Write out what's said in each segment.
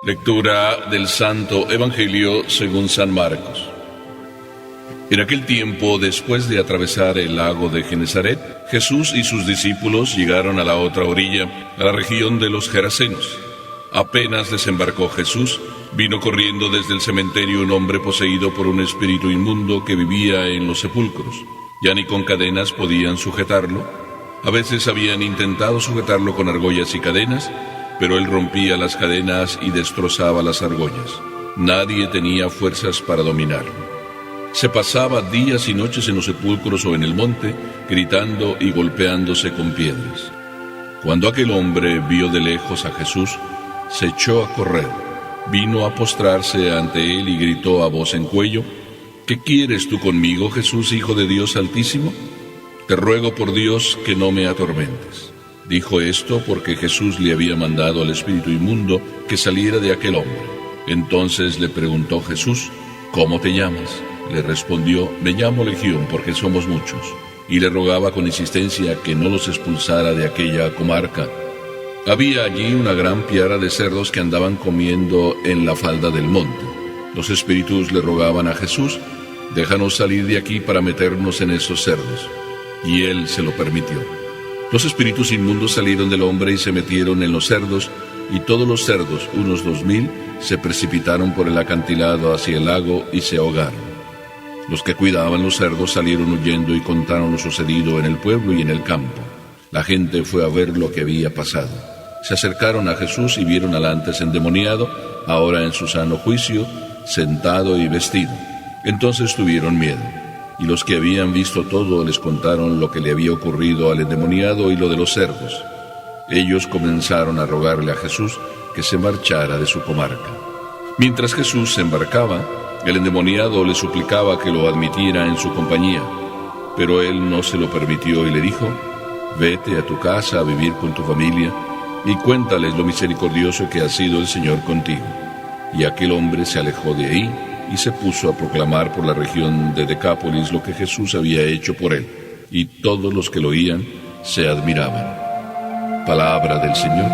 Lectura del Santo Evangelio según San Marcos. En aquel tiempo, después de atravesar el lago de Genesaret, Jesús y sus discípulos llegaron a la otra orilla, a la región de los Gerasenos. Apenas desembarcó Jesús, vino corriendo desde el cementerio un hombre poseído por un espíritu inmundo que vivía en los sepulcros. Ya ni con cadenas podían sujetarlo. A veces habían intentado sujetarlo con argollas y cadenas, pero él rompía las cadenas y destrozaba las argollas. Nadie tenía fuerzas para dominarlo. Se pasaba días y noches en los sepulcros o en el monte, gritando y golpeándose con piedras. Cuando aquel hombre vio de lejos a Jesús, se echó a correr, vino a postrarse ante él y gritó a voz en cuello: ¿Qué quieres tú conmigo, Jesús, Hijo de Dios Altísimo? Te ruego por Dios que no me atormentes. Dijo esto porque Jesús le había mandado al espíritu inmundo que saliera de aquel hombre. Entonces le preguntó Jesús: ¿Cómo te llamas? Le respondió: Me llamo Legión, porque somos muchos. Y le rogaba con insistencia que no los expulsara de aquella comarca. Había allí una gran piara de cerdos que andaban comiendo en la falda del monte. Los espíritus le rogaban a Jesús: Déjanos salir de aquí para meternos en esos cerdos. Y él se lo permitió. Los espíritus inmundos salieron del hombre y se metieron en los cerdos, y todos los cerdos, unos 2000, se precipitaron por el acantilado hacia el lago y se ahogaron. Los que cuidaban los cerdos salieron huyendo y contaron lo sucedido en el pueblo y en el campo. La gente fue a ver lo que había pasado. Se acercaron a Jesús y vieron al antes endemoniado, ahora en su sano juicio, sentado y vestido. Entonces tuvieron miedo. Y los que habían visto todo les contaron lo que le había ocurrido al endemoniado y lo de los cerdos. Ellos comenzaron a rogarle a Jesús que se marchara de su comarca. Mientras Jesús se embarcaba, el endemoniado le suplicaba que lo admitiera en su compañía, pero él no se lo permitió y le dijo: Vete a tu casa a vivir con tu familia y cuéntales lo misericordioso que ha sido el Señor contigo. Y aquel hombre se alejó de ahí y se puso a proclamar por la región de Decápolis lo que Jesús había hecho por él, y todos los que lo oían se admiraban. Palabra del Señor.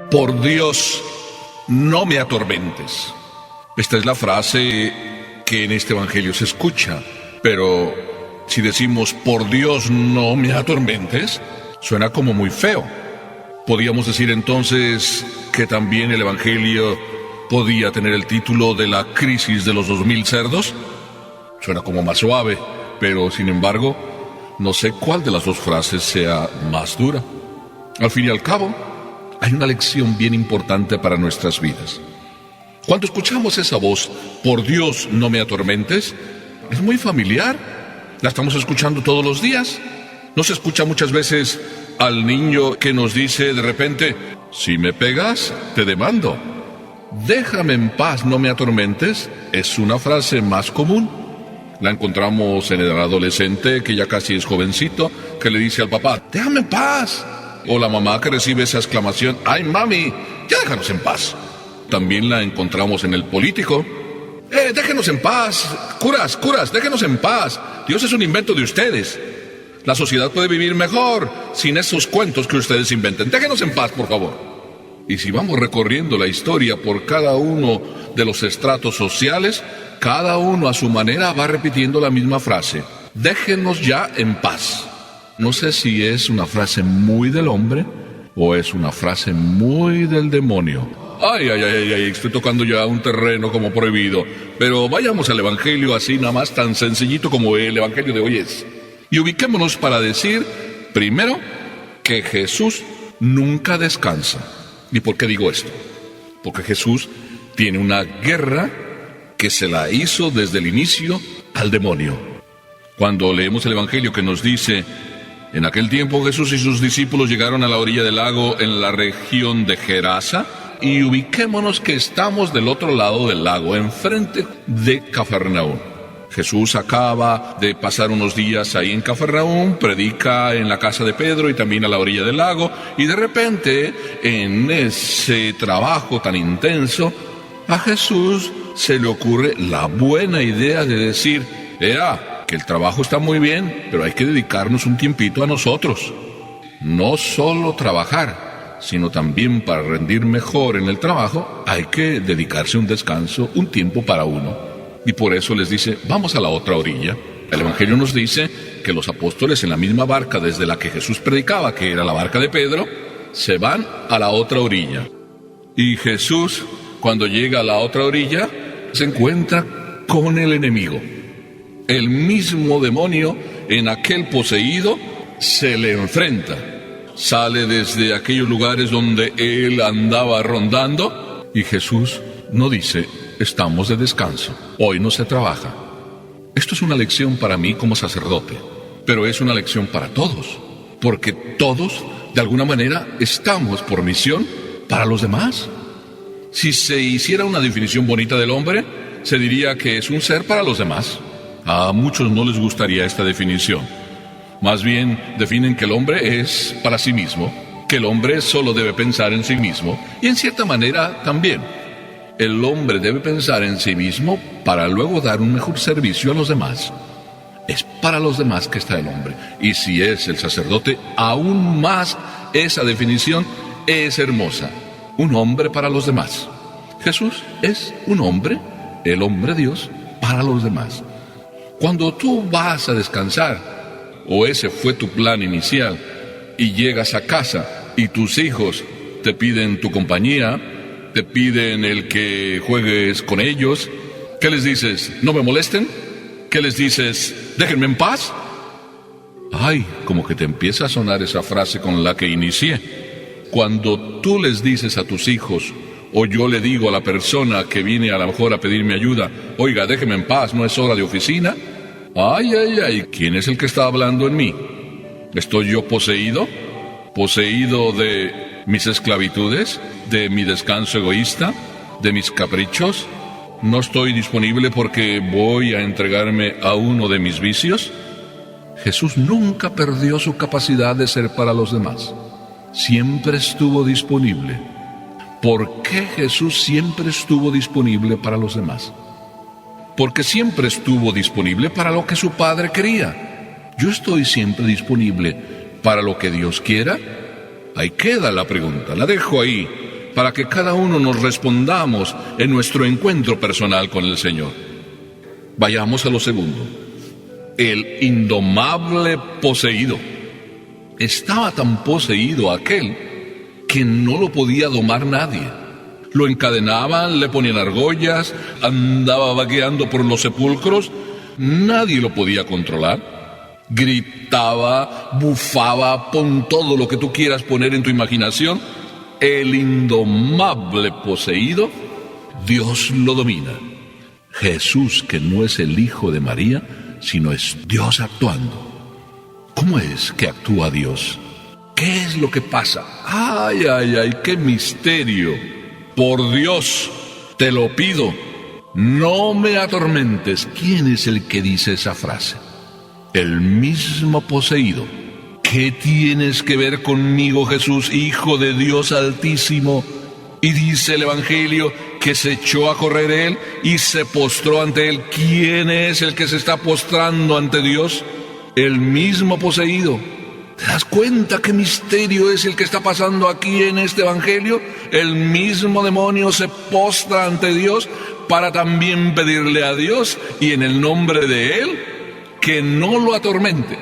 Por Dios, no me atormentes. Esta es la frase que en este evangelio se escucha, pero si decimos por Dios no me atormentes, suena como muy feo. ¿Podríamos decir entonces que también el evangelio podía tener el título de la crisis de los 2000 cerdos? Suena como más suave, pero sin embargo, no sé cuál de las dos frases sea más dura. Al fin y al cabo, hay una lección bien importante para nuestras vidas. Cuando escuchamos esa voz, por Dios no me atormentes, es muy familiar. La estamos escuchando todos los días. ¿No se escucha muchas veces al niño que nos dice de repente: si me pegas, te demando? Déjame en paz, no me atormentes, es una frase más común. La encontramos en el adolescente que ya casi es jovencito, que le dice al papá: déjame en paz. O la mamá que recibe esa exclamación: ¡ay, mami, ya déjanos en paz! También la encontramos en el político: déjenos en paz, curas, déjenos en paz. Dios es un invento de ustedes. La sociedad puede vivir mejor sin esos cuentos que ustedes inventen. Déjenos en paz, por favor. Y si vamos recorriendo la historia por cada uno de los estratos sociales, cada uno a su manera va repitiendo la misma frase: déjenos ya en paz. No sé si es una frase muy del hombre o es una frase muy del demonio. Ay, estoy tocando ya un terreno como prohibido. Pero vayamos al evangelio así nada más, tan sencillito como el evangelio de hoy es. Y ubiquémonos para decir, primero, que Jesús nunca descansa. ¿Y por qué digo esto? Porque Jesús tiene una guerra que se la hizo desde el inicio al demonio. Cuando leemos el evangelio que nos dice: en aquel tiempo Jesús y sus discípulos llegaron a la orilla del lago en la región de Gerasa, y ubiquémonos que estamos del otro lado del lago, enfrente de Cafarnaúm. Jesús acaba de pasar unos días ahí en Cafarnaúm, predica en la casa de Pedro y también a la orilla del lago, y de repente, en ese trabajo tan intenso, a Jesús se le ocurre la buena idea de decir: que el trabajo está muy bien, pero hay que dedicarnos un tiempito a nosotros. No solo trabajar, sino también para rendir mejor en el trabajo, hay que dedicarse un descanso, un tiempo para uno. Y por eso les dice, vamos a la otra orilla. El Evangelio nos dice que los apóstoles en la misma barca desde la que Jesús predicaba, que era la barca de Pedro, se van a la otra orilla. Y Jesús, cuando llega a la otra orilla, se encuentra con el enemigo. El mismo demonio en aquel poseído se le enfrenta. Sale desde aquellos lugares donde él andaba rondando y Jesús no dice, estamos de descanso, hoy no se trabaja. Esto es una lección para mí como sacerdote, pero es una lección para todos, porque todos, de alguna manera, estamos por misión para los demás. Si se hiciera una definición bonita del hombre, se diría que es un ser para los demás. A muchos no les gustaría esta definición. Más bien definen que el hombre es para sí mismo, que el hombre solo debe pensar en sí mismo, y en cierta manera también. El hombre debe pensar en sí mismo para luego dar un mejor servicio a los demás. Es para los demás que está el hombre. Y si es el sacerdote, aún más esa definición es hermosa. Un hombre para los demás. Jesús es un hombre, el hombre Dios, para los demás. Cuando tú vas a descansar, o ese fue tu plan inicial, y llegas a casa y tus hijos te piden tu compañía, te piden el que juegues con ellos, ¿qué les dices? ¿No me molesten? ¿Qué les dices? ¿Déjenme en paz? Ay, como que te empieza a sonar esa frase con la que inicié. Cuando tú les dices a tus hijos, o yo le digo a la persona que viene a lo mejor a pedirme ayuda, oiga, déjeme en paz, no es hora de oficina. Ay, ay, ay, ¿quién es el que está hablando en mí? ¿Estoy yo poseído? ¿Poseído de mis esclavitudes? ¿De mi descanso egoísta? ¿De mis caprichos? ¿No estoy disponible porque voy a entregarme a uno de mis vicios? Jesús nunca perdió su capacidad de ser para los demás. Siempre estuvo disponible. ¿Por qué Jesús siempre estuvo disponible para los demás? Porque siempre estuvo disponible para lo que su Padre quería. Yo estoy siempre disponible para lo que Dios quiera. Ahí queda la pregunta, la dejo ahí, para que cada uno nos respondamos en nuestro encuentro personal con el Señor. Vayamos a lo segundo. El indomable poseído. Estaba tan poseído aquel que no lo podía domar nadie. Lo encadenaban, le ponían argollas, andaba vagueando por los sepulcros, nadie lo podía controlar. Gritaba, bufaba, pon todo lo que tú quieras poner en tu imaginación. El indomable poseído, Dios lo domina. Jesús, que no es el Hijo de María, sino es Dios actuando. ¿Cómo es que actúa Dios? ¿Qué es lo que pasa? ¡Ay, ay, ay! ¡Qué misterio! Por Dios, te lo pido, no me atormentes. ¿Quién es el que dice esa frase? El mismo poseído. ¿Qué tienes que ver conmigo, Jesús, Hijo de Dios Altísimo? Y dice el Evangelio que se echó a correr él y se postró ante él. ¿Quién es el que se está postrando ante Dios? El mismo poseído. ¿Te das cuenta qué misterio es el que está pasando aquí en este Evangelio? El mismo demonio se postra ante Dios para también pedirle a Dios, y en el nombre de Él, que no lo atormente.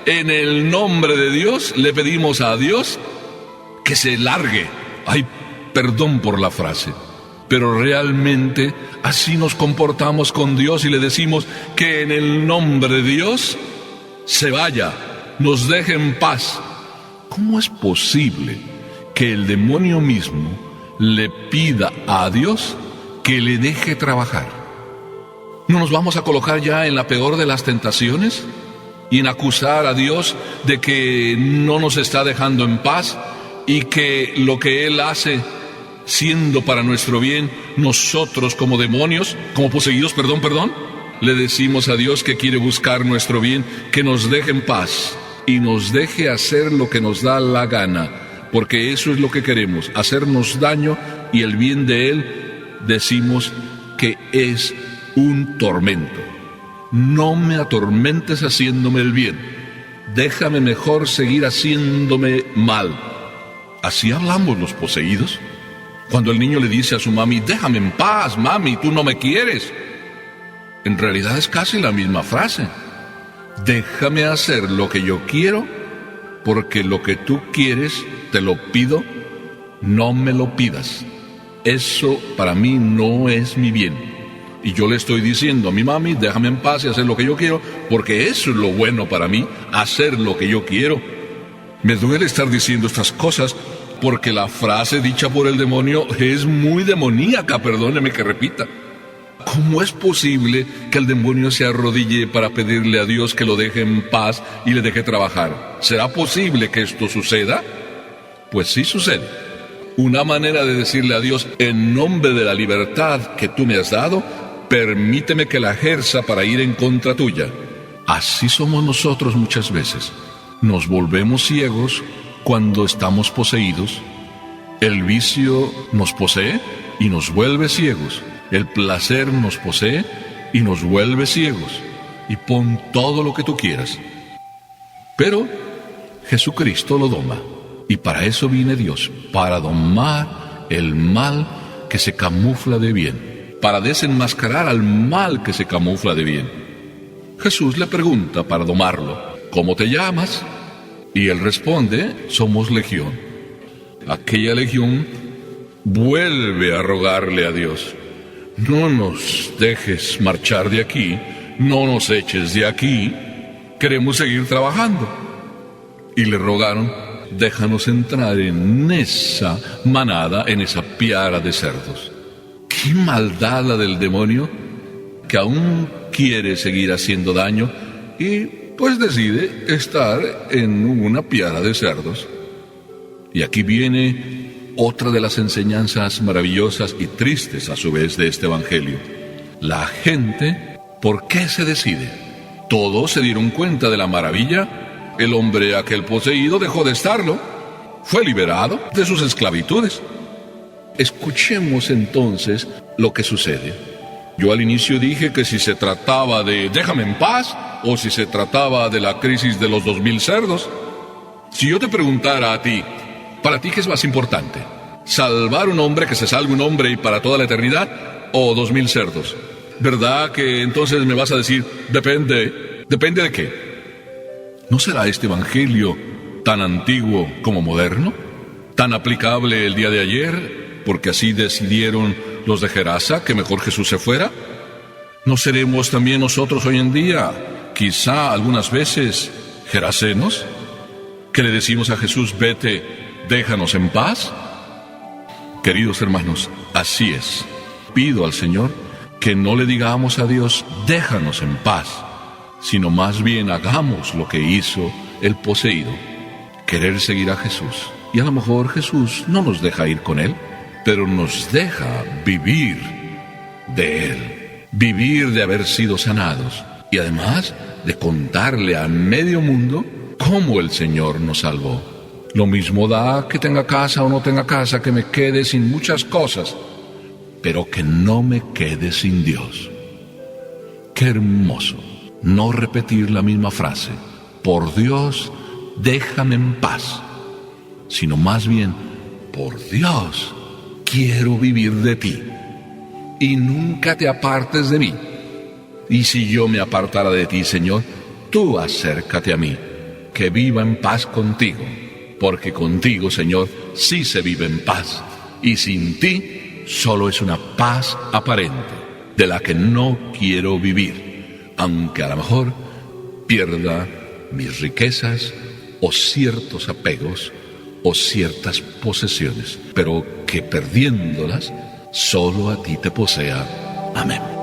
En el nombre de Dios le pedimos a Dios que se largue. Ay, perdón por la frase, pero realmente así nos comportamos con Dios y le decimos que en el nombre de Dios se vaya, nos deje en paz. ¿Cómo es posible que el demonio mismo le pida a Dios que le deje trabajar? ¿No nos vamos a colocar ya en la peor de las tentaciones y en acusar a Dios de que no nos está dejando en paz y que lo que Él hace, siendo para nuestro bien, nosotros como demonios, como poseídos, le decimos a Dios que quiere buscar nuestro bien, que nos deje en paz y nos deje hacer lo que nos da la gana, porque eso es lo que queremos, hacernos daño, y el bien de Él decimos que es un tormento. no me atormentes haciéndome el bien. Déjame mejor seguir haciéndome mal. Así hablamos los poseídos. Cuando el niño le dice a su mami, déjame en paz, mami, tú no me quieres. En realidad es casi la misma frase. Déjame hacer lo que yo quiero, porque lo que tú quieres te lo pido, no me lo pidas. Eso para mí no es mi bien. Y yo le estoy diciendo a mi mami, déjame en paz y hacer lo que yo quiero, porque eso es lo bueno para mí, hacer lo que yo quiero. Me duele estar diciendo estas cosas, porque la frase dicha por el demonio es muy demoníaca, perdóneme que repita. ¿Cómo es posible que el demonio se arrodille para pedirle a Dios que lo deje en paz y le deje trabajar? ¿Será posible que esto suceda? Pues sí sucede. Una manera de decirle a Dios, en nombre de la libertad que tú me has dado, permíteme que la ejerza para ir en contra tuya. Así somos nosotros muchas veces. Nos volvemos ciegos cuando estamos poseídos. El vicio nos posee y nos vuelve ciegos. El placer nos posee y nos vuelve ciegos. Y pon todo lo que tú quieras. Pero Jesucristo lo doma. Y para eso viene Dios, para domar el mal que se camufla de bien, para desenmascarar al mal que se camufla de bien. Jesús le pregunta para domarlo, ¿cómo te llamas? Y él responde, somos legión. Aquella legión vuelve a rogarle a Dios, no nos dejes marchar de aquí, no nos eches de aquí, queremos seguir trabajando. Y le rogaron, déjanos entrar en esa manada, en esa piara de cerdos. ¡Qué maldad la del demonio! Que aún quiere seguir haciendo daño y pues decide estar en una piara de cerdos. Y aquí viene otra de las enseñanzas maravillosas y tristes a su vez de este evangelio. La gente, ¿por qué se decide? Todos se dieron cuenta de la maravilla. El hombre aquel poseído dejó de estarlo. Fue liberado de sus esclavitudes. Escuchemos entonces lo que sucede. Yo al inicio dije que si se trataba de déjame en paz o si se trataba de la crisis de los 2000 cerdos. Si yo te preguntara a ti, ¿para ti qué es más importante? ¿Salvar un hombre, que se salve un hombre y para toda la eternidad? ¿O 2000 cerdos? ¿Verdad que entonces me vas a decir, depende de qué? ¿No será este evangelio tan antiguo como moderno? ¿Tan aplicable el día de ayer, porque así decidieron los de Gerasa que mejor Jesús se fuera? ¿No seremos también nosotros hoy en día, quizá algunas veces, gerasenos, que le decimos a Jesús, vete, déjanos en paz? Queridos hermanos, así es. Pido al Señor que no le digamos a Dios, déjanos en paz, sino más bien hagamos lo que hizo el poseído, querer seguir a Jesús. Y a lo mejor Jesús no nos deja ir con Él, pero nos deja vivir de Él, vivir de haber sido sanados, y además de contarle a medio mundo cómo el Señor nos salvó. Lo mismo da que tenga casa o no tenga casa, que me quede sin muchas cosas, pero que no me quede sin Dios. Qué hermoso no repetir la misma frase, por Dios, déjame en paz, sino más bien, por Dios, quiero vivir de ti, y nunca te apartes de mí. Y si yo me apartara de ti, Señor, tú acércate a mí, que viva en paz contigo, porque contigo, Señor, sí se vive en paz, y sin ti solo es una paz aparente, de la que no quiero vivir, aunque a lo mejor pierda mis riquezas, o ciertos apegos, o ciertas posesiones, pero que perdiéndolas, solo a ti te posea. Amén.